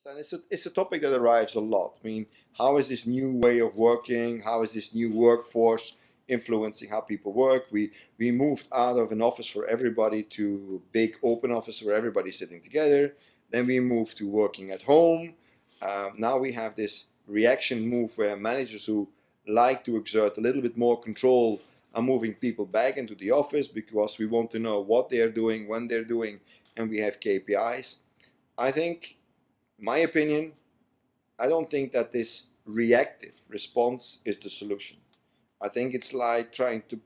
And it's a topic that arrives a lot. I mean, how is this new way of working? How is this new workforce influencing how people work? We moved out of an office for everybody to a big open office where everybody's sitting together. Then we moved to working at home. Now we have this reaction move where managers who like to exert a little bit more control are moving people back into the office because we want to know what they're doing, when they're doing, and we have KPIs. I think, my opinion, I don't think that this reactive response is the solution. I think it's like trying to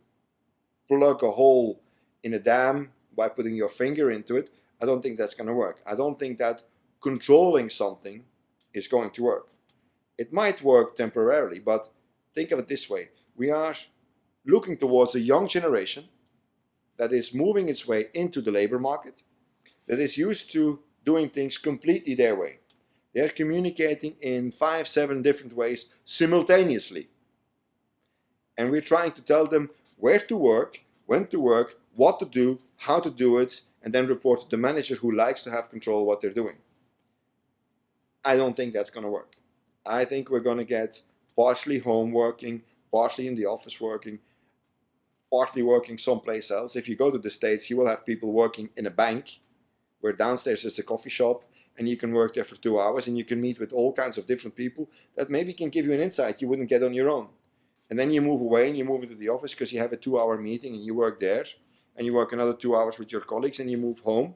plug a hole in a dam by putting your finger into it. I don't think that's going to work. I don't think that controlling something is going to work. It might work temporarily, but think of it this way. We are looking towards a young generation that is moving its way into the labor market, that is used to doing things completely their way. They're communicating in 5, 7 different ways simultaneously. And we're trying to tell them where to work, when to work, what to do, how to do it, and then report to the manager who likes to have control of what they're doing. I don't think that's going to work. I think we're going to get partially home working, partially in the office working, partly working someplace else. If you go to the States, you will have people working in a bank, where downstairs is a coffee shop, and you can work there for 2 hours, and you can meet with all kinds of different people that maybe can give you an insight you wouldn't get on your own. And then you move away and you move into the office because you have a 2-hour meeting and you work there, and you work another 2 hours with your colleagues, and you move home,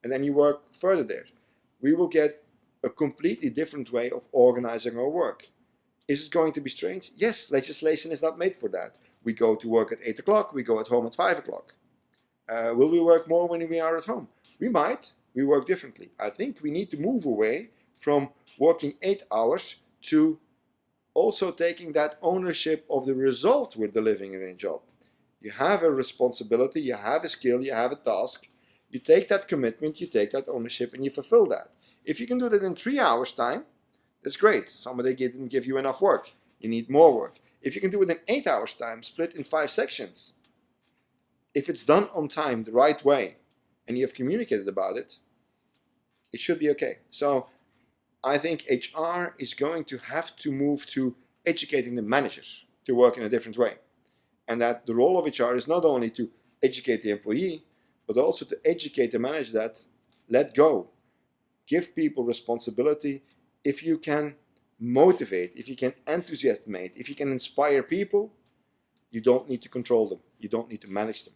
and then you work further there. We will get a completely different way of organizing our work. Is it going to be strange? Yes, legislation is not made for that. We go to work at 8 o'clock, we go at home at 5 o'clock. Will we work more when we are at home? We might. We work differently. I think we need to move away from working 8 hours to also taking that ownership of the result we're delivering in a job. You have a responsibility, you have a skill, you have a task. You take that commitment, you take that ownership, and you fulfill that. If you can do that in 3 hours time, that's great. Somebody didn't give you enough work. You need more work. If you can do it in 8 hours time, split in 5 sections, if it's done on time, the right way, and you have communicated about it, it should be okay. So I think HR is going to have to move to educating the managers to work in a different way. And that the role of HR is not only to educate the employee, but also to educate the manager that let go. Give people responsibility. If you can motivate, if you can enthusiasmate, if you can inspire people, you don't need to control them. You don't need to manage them.